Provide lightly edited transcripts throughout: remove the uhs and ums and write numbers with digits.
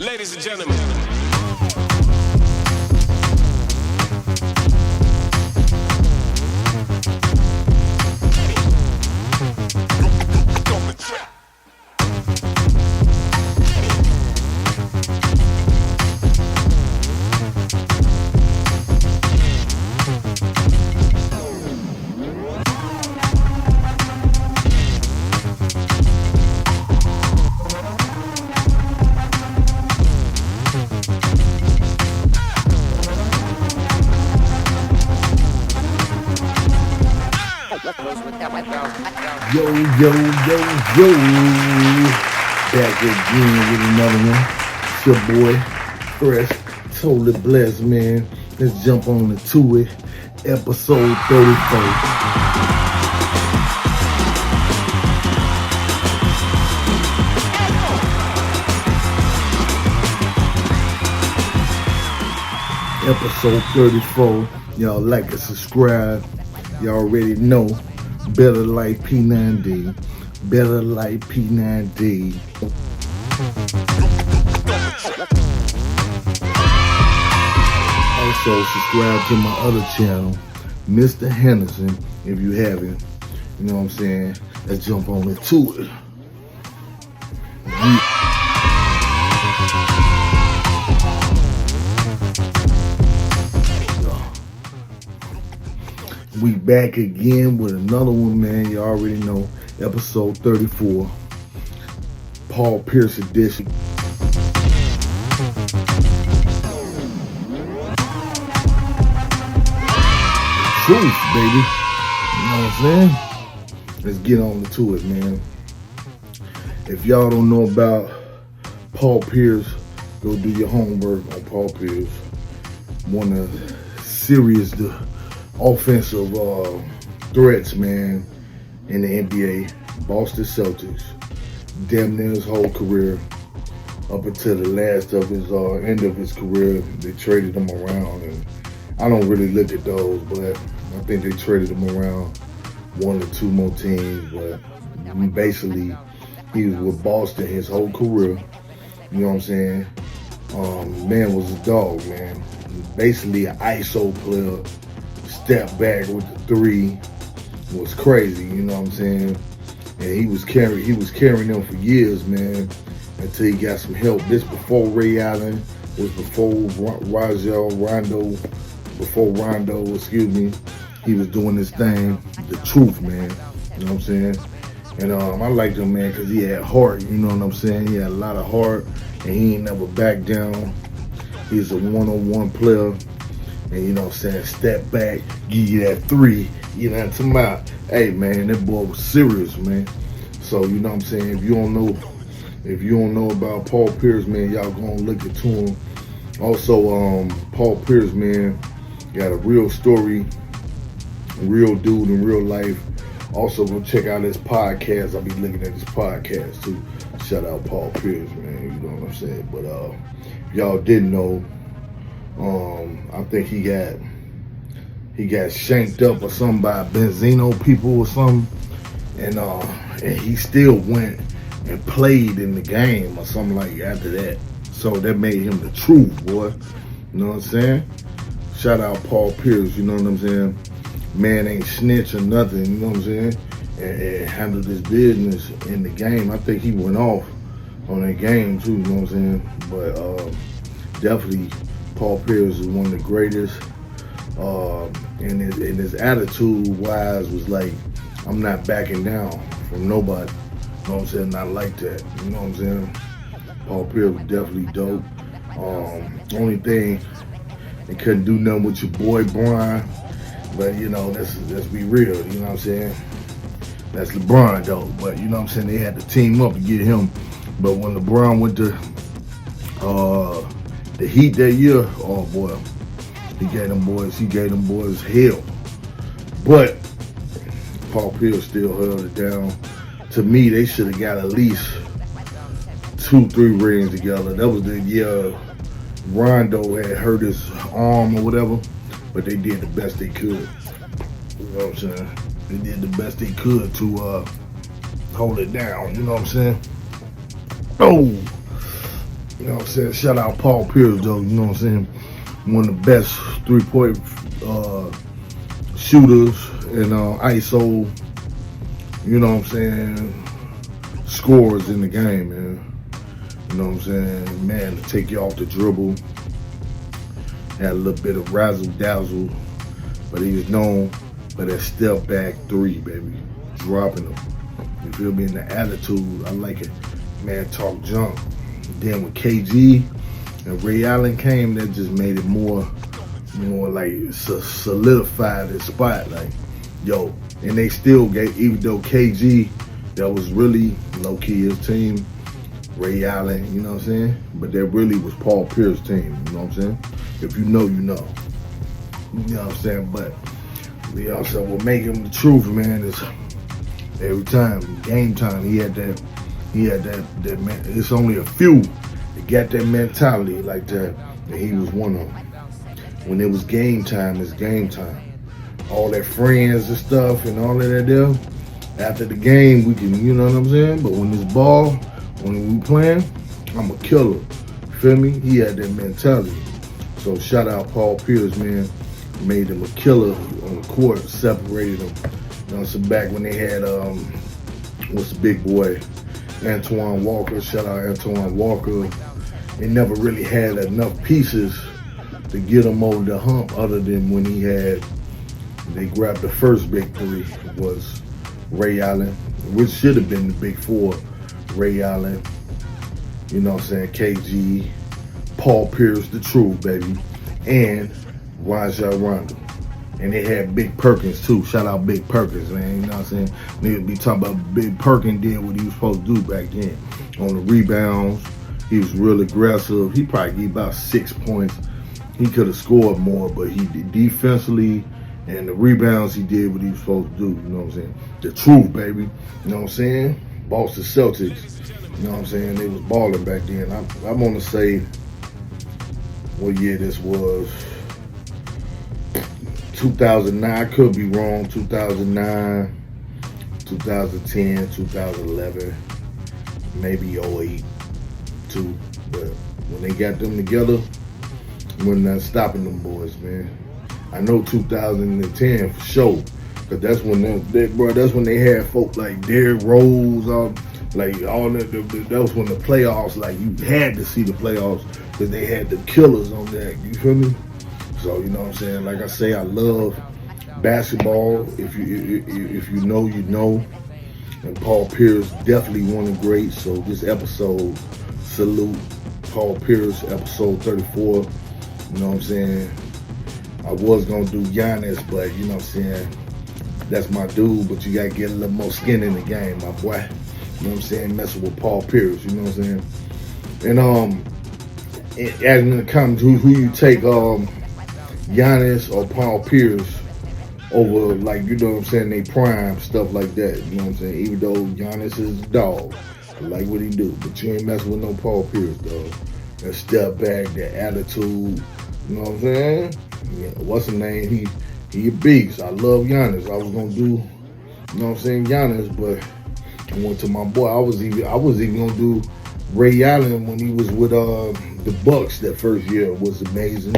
Ladies and gentlemen. Yo, yo, yo, yo. Back again with another one. It's your boy, Fresh, totally blessed, man. Let's jump on into it. Episode 34. Episode 34. Y'all like and subscribe. Y'all already know. Better Life P9D. Better Life P9D. Also subscribe to my other channel, Mr. Henderson, if you haven't. You know what I'm saying? Let's jump on into it. We back again with another one, man. You already know. Episode 34. Paul Pierce edition. Truth, baby. You know what I'm saying? Let's get on to it, man. If y'all don't know about Paul Pierce, go do your homework on Paul Pierce. One of the serious offensive threats, man, in the NBA. Boston Celtics, damn near his whole career, up until the last of his end of his career. They traded him around, and I don't really look at those, but I think they traded him around one or two more teams. But basically, he was with Boston his whole career. You know what I'm saying? Man was a dog, man. Basically an ISO player. Step back with the three was crazy, you know what I'm saying? And he was carrying them for years, man, until he got some help. This before Ray Allen, was before Rondo, he was doing this thing, the truth, man. You know what I'm saying? And I liked him, man, because he had heart, you know what I'm saying? He had a lot of heart, and he ain't never backed down. He's a one-on-one player. And you know what I'm saying, step back, give you that three, you know what I'm talking about? Hey man, that boy was serious, man. So you know what I'm saying, if you don't know about Paul Pierce, man, y'all gonna look into him. Also, Paul Pierce, man, got a real story, real dude in real life. Also go check out his podcast. I'll be looking at his podcast too. Shout out Paul Pierce, man, you know what I'm saying? But if y'all didn't know, I think he got shanked up or something by Benzino people or something, and he still went and played in the game or something like after that. So that made him the truth, boy. You know what I'm saying? Shout out Paul Pierce, you know what I'm saying? Man ain't snitch or nothing, you know what I'm saying? And handled his business in the game. I think he went off on that game too, you know what I'm saying? But definitely Paul Pierce is one of the greatest, and his attitude-wise was like, I'm not backing down from nobody. You know what I'm saying? Not like that. You know what I'm saying? Paul Pierce was definitely dope. Only thing, they couldn't do nothing with your boy Brian, but you know, let's be real. You know what I'm saying? That's LeBron though. But you know what I'm saying? They had to team up to get him. But when LeBron went to the Heat that year, oh boy, he gave them boys hell. But Paul Pierce still held it down. To me, they should have got at least 2-3 rings together. That was the year Rondo had hurt his arm or whatever, but they did the best they could. You know what I'm saying? They did the best they could to hold it down. You know what I'm saying? Oh, You know what I'm saying? Shout out Paul Pierce, though. You know what I'm saying? One of the best 3-point shooters and ISO, you know what I'm saying, scorers in the game, man. You know what I'm saying? Man, to take you off the dribble. Had a little bit of razzle dazzle, but he was known for that step back three, baby. Dropping them. You feel me? In the attitude, I like it. Man, talk junk. Then with KG and Ray Allen came, that just made it more like solidified the spot. Like, yo, and they still gave, even though KG, that was really low key his team, Ray Allen, you know what I'm saying? But that really was Paul Pierce's team, you know what I'm saying? If you know, you know. You know what I'm saying? But you know what I'm saying, what make him the truth, man, is every time, game time, he had that man. It's only a few that got that mentality like that, and he was one of them. When it was game time, it's game time. All that friends and stuff and all of that there, after the game, we can, you know what I'm saying? But when this ball, when we playing, I'm a killer. You feel me? He had that mentality. So shout out Paul Pierce, man. Made him a killer on the court, separated him. You know, so back when they had, what's the big boy? Antoine Walker. Shout out Antoine Walker. They never really had enough pieces to get him over the hump other than when they grabbed the first big three was Ray Allen, which should have been the big four. Ray Allen, you know what I'm saying, KG, Paul Pierce, the truth, baby, and Rajon Rondo. And they had Big Perkins too. Shout out Big Perkins, man. You know what I'm saying? Niggas be talking about Big Perkins did what he was supposed to do back then. On the rebounds, he was real aggressive. He probably gave about 6 points. He could have scored more, but he did defensively and the rebounds, he did what he was supposed to do. You know what I'm saying? The truth, baby. You know what I'm saying? Boston Celtics. You know what I'm saying? They was balling back then. I want to say what year this was. 2009, I could be wrong, 2009, 2010, 2011, maybe 08 too. But when they got them together, we're not stopping them boys, man. I know 2010 for sure, because that's when that's when they had folk like Derrick Rose, like all that. That was when the playoffs, like you had to see the playoffs because they had the killers on that. You feel me? So, you know what I'm saying? Like I say, I love basketball. If you know, you know. And Paul Pierce, definitely one of the greats. So this episode, salute Paul Pierce, episode 34. You know what I'm saying? I was going to do Giannis, but you know what I'm saying? That's my dude, but you got to get a little more skin in the game, my boy. You know what I'm saying? Messing with Paul Pierce, you know what I'm saying? And adding in the comments, who you take, Giannis or Paul Pierce over, like, you know what I'm saying, they prime, stuff like that, you know what I'm saying? Even though Giannis is a dog, I like what he do, but you ain't messing with no Paul Pierce, dog. That step back, that attitude, you know what I'm saying? Yeah, what's his name? He a beast. I love Giannis. I was gonna do, you know what I'm saying, Giannis, but I went to my boy. I was even gonna do Ray Allen when he was with the Bucks that first year. It was amazing.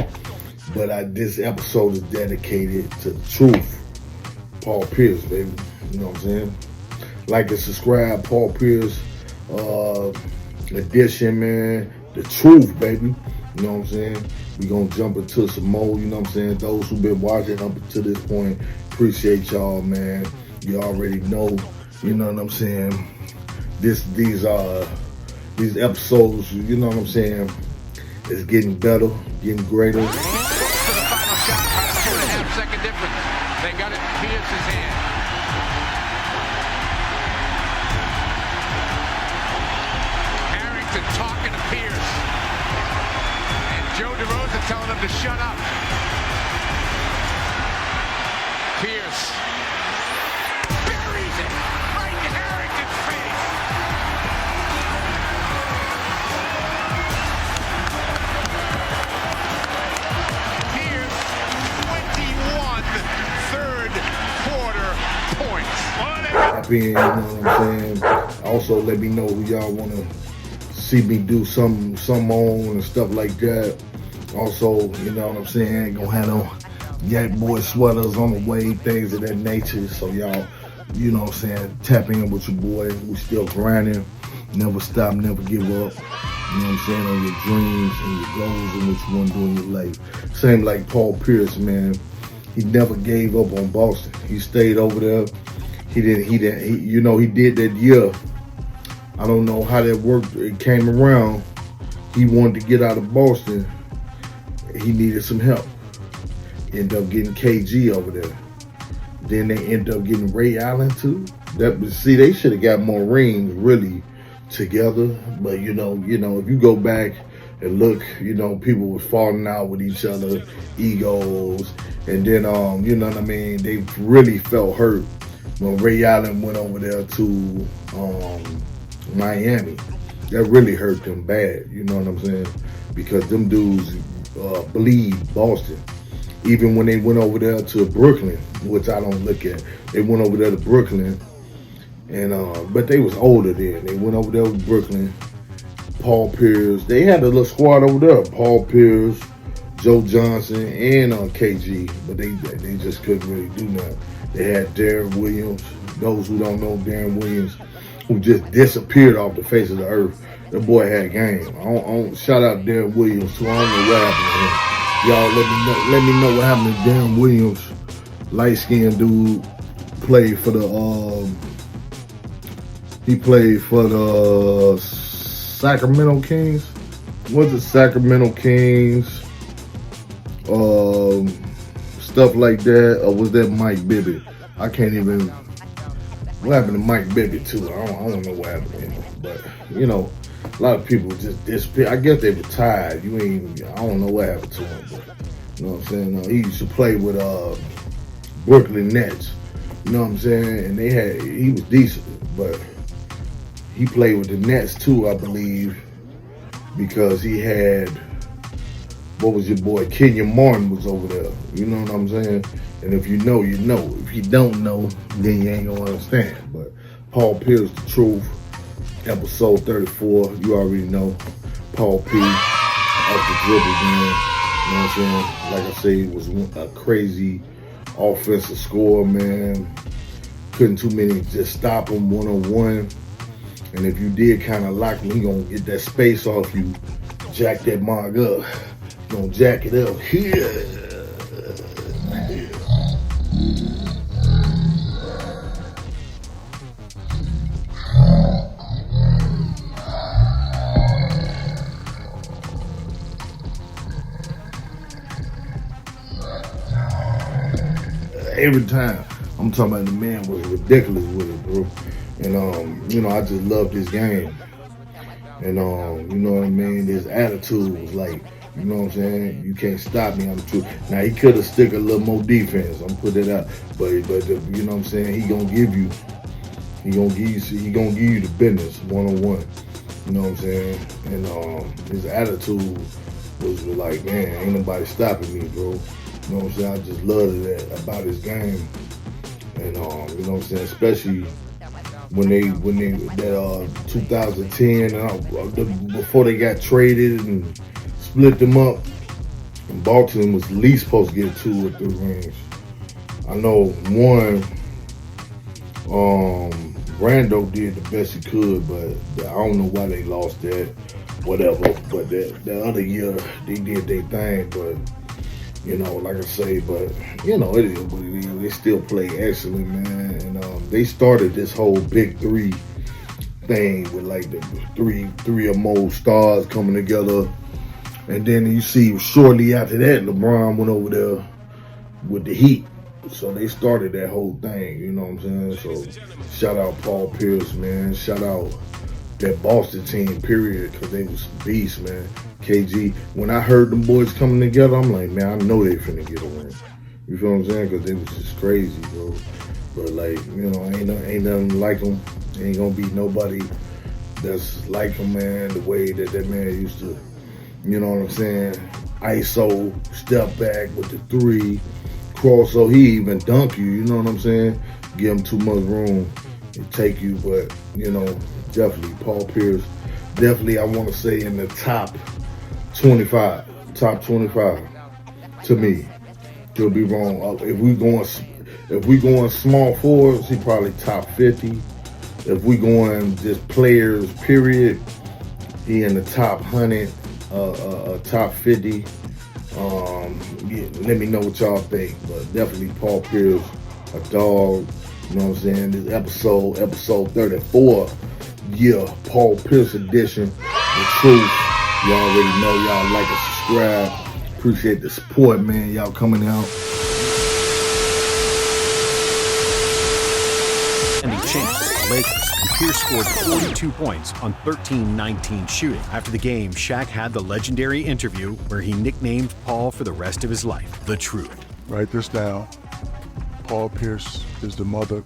But this episode is dedicated to the truth. Paul Pierce, baby. You know what I'm saying? Like and subscribe, Paul Pierce edition, man. The truth, baby. You know what I'm saying? We gonna jump into some more, you know what I'm saying? Those who've been watching up to this point, appreciate y'all, man. You already know, you know what I'm saying? These episodes, you know what I'm saying? It's getting better, getting greater. Second difference. They got it in Pierce's hand. Harrington talking to Pierce. And Joe DeRosa telling him to shut up. Pierce buries it right in Harrington's face. Happy, you know what I'm saying? Also, let me know who y'all want to see see me do some on and stuff like that. Also, you know what I'm saying, gonna have no Yak Boy sweaters on the way, things of that nature. So y'all, you know what I'm saying, tap in with your boy. We still grinding, never stop, never give up. You know what I'm saying, on your dreams and your goals and what you want to do in your life. Same like Paul Pierce, man. He never gave up on Boston. He stayed over there. He did that year. I don't know how that worked. It came around. He wanted to get out of Boston. He needed some help. Ended up getting KG over there. Then they ended up getting Ray Allen too. See, they should have got more rings really together. But you know, if you go back and look, people was falling out with each other, egos, and then you know what I mean. They really felt hurt when Ray Allen went over there to Miami. That really hurt them bad. You know what I'm saying? Because them dudes bleed Boston. Even when they went over there to Brooklyn, which I don't look at, they went over there to Brooklyn, and but they was older then. They went over there with Brooklyn. Paul Pierce, they had a little squad over there. Paul Pierce, Joe Johnson, and KG, but they just couldn't really do nothing. They had Darren Williams. Those who don't know Darren Williams, who just disappeared off the face of the earth. That boy had game. Shout out Darren Williams too. I don't know what happened to him. Y'all let me know what happened to Darren Williams. Light-skinned dude, played for the Sacramento Kings. Was it Sacramento Kings? Stuff like that, or was that Mike Bibby? I can't even. What happened to Mike Bibby too? I don't know what happened to him, but a lot of people just disappear. I guess they retired. I don't know what happened to him, but you know what I'm saying? He used to play with Brooklyn Nets. You know what I'm saying? And he was decent, but he played with the Nets too, I believe, because he had, what was your boy? Kenyon Martin was over there. You know what I'm saying? And if you know, you know. If you don't know, then you ain't gonna understand. But Paul Pierce, the truth. Episode 34, you already know. Paul P. off the dribble, man. You know what I'm saying? Like I say, it was a crazy offensive score, man. Couldn't too many just stop him one-on-one. And if you did kind of lock him, he gonna get that space off you. Jack that mug up. He gonna jack it up here. Every time. I'm talking about the man was ridiculous with it, bro. And I just love this game. And you know what I mean? His attitude was like, you know what I'm saying? You can't stop me. I'm true. Now he could have stick a little more defense. I'm put it out, but you know what I'm saying? He gonna give you the business one-on-one. You know what I'm saying? And his attitude was like, man, ain't nobody stopping me, bro. You know what I'm saying? I just love that about his game. And you know what I'm saying? Especially when they 2010 before they got traded and split them up, and Baltimore was at least supposed to get 2 or 3 rings. I know one, Brando did the best he could, but I don't know why they lost that, whatever. But that other year, they did their thing, but like I say, but it is what it is. They still play excellent, man. And they started this whole Big Three thing with like the three or more stars coming together. And then you see shortly after that, LeBron went over there with the Heat. So they started that whole thing, you know what I'm saying? So shout out Paul Pierce, man. Shout out that Boston team, period, because they was beasts, man. KG, when I heard them boys coming together, I'm like, man, I know they finna get a win. You feel what I'm saying? Because they was just crazy, bro. But like, ain't nothing like them. Ain't gonna be nobody that's like him, man, the way that man used to, you know what I'm saying? ISO, step back with the 3, cross, so he even dunk you, you know what I'm saying? Give him too much room and take you, but, definitely Paul Pierce. definitely I want to say in the top 25. Top 25 to me. Could be wrong. If we going small forwards, he probably top 50. If we going just players, period, he in the top 100, top 50. Yeah, let me know what y'all think. But definitely Paul Pierce, a dog. You know what I'm saying? This episode 34. Yeah, Paul Pierce edition. The truth. Y'all already know. Y'all like and subscribe. Appreciate the support, man. Y'all coming out. Defending champs, the Lakers, and Pierce scored 42 points on 13-19 shooting. After the game, Shaq had the legendary interview where he nicknamed Paul for the rest of his life, The Truth. Write this down. Paul Pierce is the mother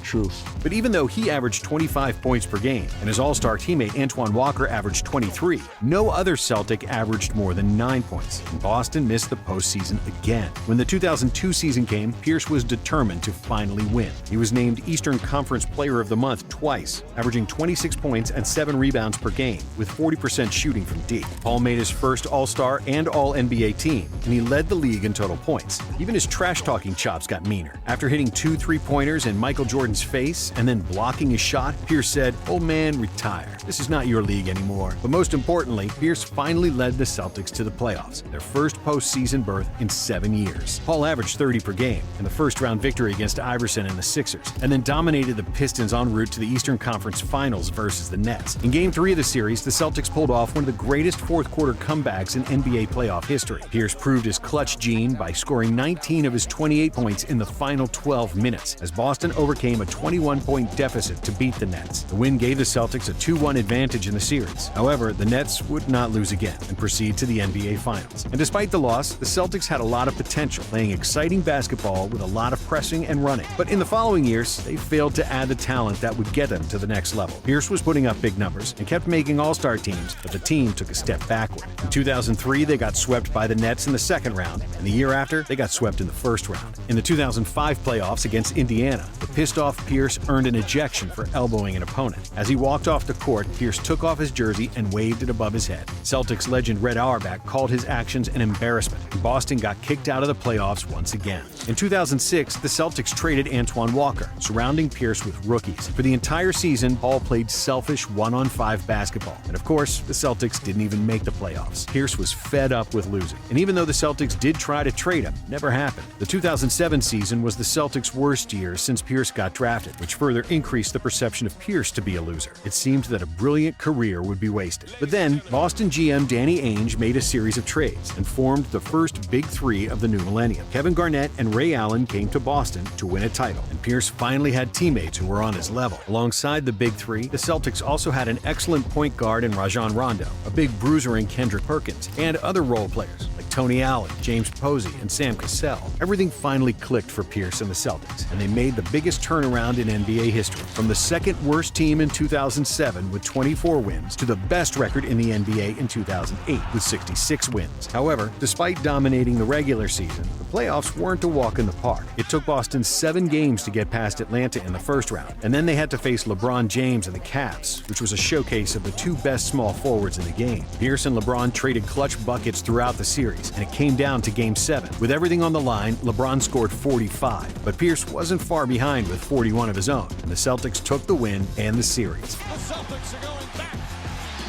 truth. But even though he averaged 25 points per game and his all-star teammate Antoine Walker averaged 23, no other Celtic averaged more than 9 points, and Boston missed the postseason again. When the 2002 season came, Pierce was determined to finally win. He was named Eastern Conference Player of the Month twice, averaging 26 points and 7 rebounds per game, with 40% shooting from deep. Paul made his first All-Star and All-NBA team, and he led the league in total points. Even his trash-talking chops got meaner. After hitting 2 3-pointers in Michael Jordan's face and then blocking his shot, Pierce said, "Old man, retire. This is not your league anymore." But most importantly, Pierce finally led the Celtics to the playoffs, their first postseason berth in 7 years. Paul averaged 30 per game in the first-round victory against Iverson and the Sixers, and then dominated the Pistons en route to the Eastern Conference Finals versus the Nets. In Game 3 of the series, the Celtics pulled off one of the greatest fourth-quarter comebacks in NBA playoff history. Pierce proved his clutch gene by scoring 19 of his 28 points in the final 12 minutes, as Boston overcame a 21-point deficit to beat the Nets. The win gave the Celtics a 2-1 advantage in the series. However, the Nets would not lose again and proceed to the NBA Finals. And despite the loss, the Celtics had a lot of potential, playing exciting basketball with a lot of pressing and running. But in the following years, they failed to add the talent that would get them to the next level. Pierce was putting up big numbers and kept making all-star teams, but the team took a step backward. In 2003, they got swept by the Nets in the second round, and the year after, they got swept in the first round. In the 2005 playoffs against Indiana, the pissed-off Pierce earned an ejection for elbowing an opponent. As he walked off the court, Pierce took off his jersey and waved it above his head. Celtics legend Red Auerbach called his actions an embarrassment, and Boston got kicked out of the playoffs once again. In 2006, the Celtics traded Antoine Walker, surrounding Pierce with rookies. For the entire season, Paul played selfish 1-on-5 basketball. And of course, the Celtics didn't even make the playoffs. Pierce was fed up with losing. And even though the Celtics did try to trade him, it never happened. The 2007 season was the Celtics' worst year since Pierce got drafted, which further increased the perception of Pierce to be a loser. It seemed that a brilliant career would be wasted. But then, Boston GM Danny Ainge made a series of trades and formed the first Big Three of the new millennium. Kevin Garnett and Ray Allen came to Boston to win a title, and Pierce finally had teammates who were on his level. Alongside the Big Three, the Celtics also had an excellent point guard in Rajon Rondo, a big bruiser in Kendrick Perkins, and other role players like Tony Allen, James Posey, and Sam Cassell. Everything finally clicked for Pierce and the Celtics, and they made the biggest turnaround in NBA history. From the second worst team in 2007 with 24 wins to the best record in the NBA in 2008 with 66 wins. However, despite dominating the regular season, the playoffs weren't a walk in the park. It took Boston 7 games to get past Atlanta in the first round, and then they had to face LeBron James and the Cavs, which was a showcase of the two best small forwards in the game. Pierce and LeBron traded clutch buckets throughout the series, and it came down to Game 7. With everything on the line, LeBron scored 45, but Pierce wasn't far behind with 41 of his own, and the Celtics took the win and the series. The Celtics are going back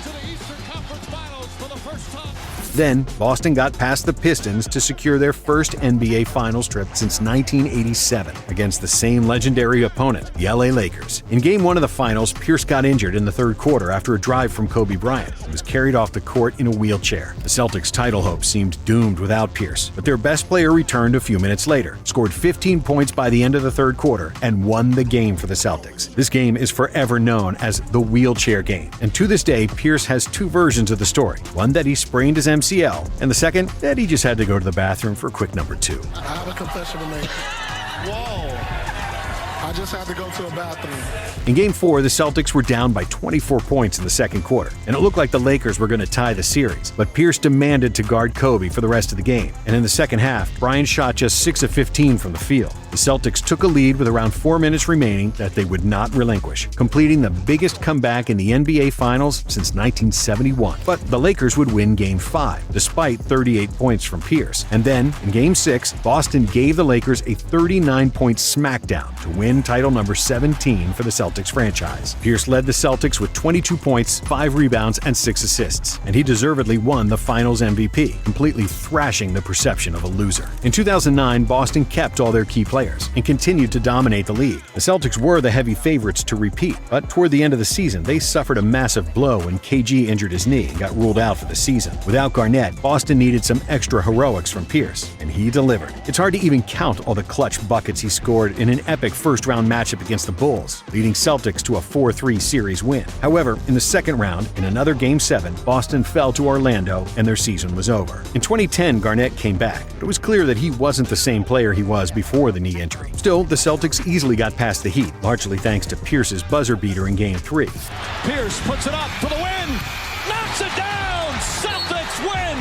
to the Eastern Conference Finals for the first time. Then, Boston got past the Pistons to secure their first NBA Finals trip since 1987 against the same legendary opponent, the LA Lakers. In Game 1 of the Finals, Pierce got injured in the third quarter after a drive from Kobe Bryant and was carried off the court in a wheelchair. The Celtics' title hopes seemed doomed without Pierce, but their best player returned a few minutes later, scored 15 points by the end of the third quarter, and won the game for the Celtics. This game is forever known as the wheelchair game, and to this day, Pierce has 2 versions of the story. One that he sprained his MCL, and the second that he just had to go to the bathroom for quick number 2. I have a confession to make. Whoa. I just had to go to a bathroom. In Game 4, the Celtics were down by 24 points in the second quarter, and it looked like the Lakers were going to tie the series. But Pierce demanded to guard Kobe for the rest of the game, and in the second half, Bryant shot just 6 of 15 from the field. The Celtics took a lead with around 4 minutes remaining that they would not relinquish, completing the biggest comeback in the NBA Finals since 1971. But the Lakers would win Game 5, despite 38 points from Pierce. And then, in Game 6, Boston gave the Lakers a 39-point smackdown to win title number 17 for the Celtics franchise. Pierce led the Celtics with 22 points, 5 rebounds, and 6 assists, and he deservedly won the Finals MVP, completely thrashing the perception of a loser. In 2009, Boston kept all their key players and continued to dominate the league. The Celtics were the heavy favorites to repeat, but toward the end of the season, they suffered a massive blow when KG injured his knee and got ruled out for the season. Without Garnett, Boston needed some extra heroics from Pierce, and he delivered. It's hard to even count all the clutch buckets he scored in an epic first-round matchup against the Bulls, leading Celtics to a 4-3 series win. However, in the second round, in another Game 7, Boston fell to Orlando, and their season was over. In 2010, Garnett came back, but it was clear that he wasn't the same player he was before the knee injury. Still, the Celtics easily got past the Heat, largely thanks to Pierce's buzzer beater in Game 3. Pierce puts it up for the win. Knocks it down. Celtics win.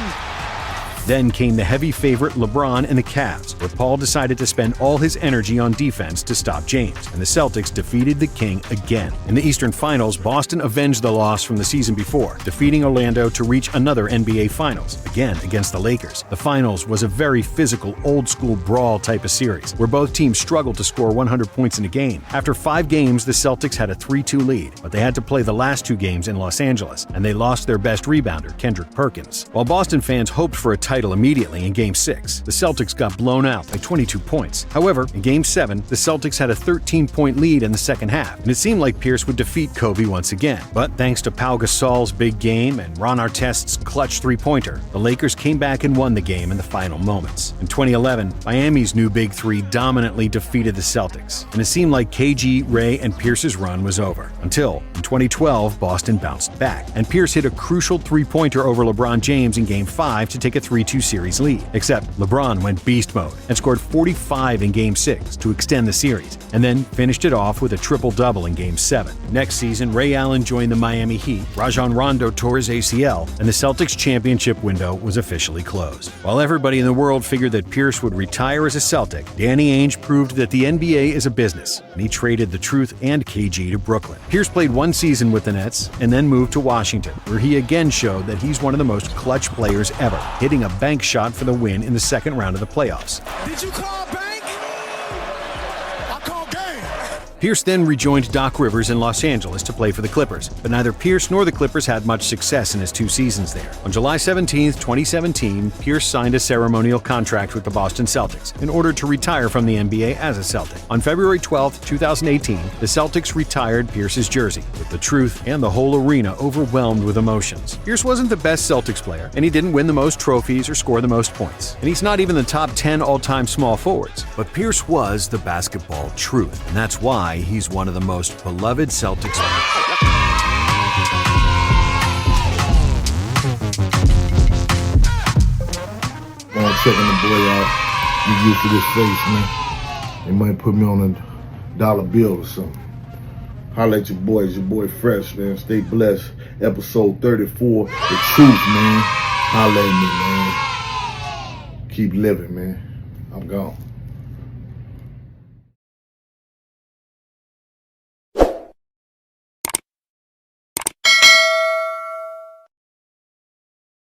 Then came the heavy favorite LeBron and the Cavs, where Paul decided to spend all his energy on defense to stop James, and the Celtics defeated the King again. In the Eastern Finals, Boston avenged the loss from the season before, defeating Orlando to reach another NBA Finals, again against the Lakers. The Finals was a very physical, old-school brawl type of series, where both teams struggled to score 100 points in a game. After 5 games, the Celtics had a 3-2 lead, but they had to play the last 2 games in Los Angeles, and they lost their best rebounder, Kendrick Perkins. While Boston fans hoped for a title immediately in Game 6, the Celtics got blown out by 22 points. However, in Game 7, the Celtics had a 13-point lead in the second half, and it seemed like Pierce would defeat Kobe once again. But thanks to Pau Gasol's big game and Ron Artest's clutch three-pointer, the Lakers came back and won the game in the final moments. In 2011, Miami's new Big Three dominantly defeated the Celtics, and it seemed like KG, Ray, and Pierce's run was over. Until, in 2012, Boston bounced back, and Pierce hit a crucial three-pointer over LeBron James in Game 5 to take a 3-2 series lead. Except LeBron went beast mode and scored 45 in Game 6 to extend the series, and then finished it off with a triple-double in Game 7. Next season, Ray Allen joined the Miami Heat, Rajon Rondo tore his ACL, and the Celtics championship window was officially closed. While everybody in the world figured that Pierce would retire as a Celtic, Danny Ainge proved that the NBA is a business, and he traded the Truth and KG to Brooklyn. Pierce played 1 season with the Nets and then moved to Washington, where he again showed that he's one of the most clutch players ever, hitting a bank shot for the win in the second round of the playoffs. Did you call bank? I called game. Pierce then rejoined Doc Rivers in Los Angeles to play for the Clippers, but neither Pierce nor the Clippers had much success in his 2 seasons there. On July 17, 2017, Pierce signed a ceremonial contract with the Boston Celtics in order to retire from the NBA as a Celtic. On February 12, 2018, the Celtics retired Pierce's jersey, with the Truth and the whole arena overwhelmed with emotions. Pierce wasn't the best Celtics player, and he didn't win the most trophies or score the most points, and he's not even the top 10 all-time small forwards. But Pierce was the basketball truth, and that's why he's one of the most beloved Celtics. I'm checking the boy out. Get used to this face, man. They might put me on a dollar bill or something. Holla at your boys, your boy Fresh, man. Stay blessed. Episode 34, The Truth, man. Holla at me, man. Keep living, man. I'm gone.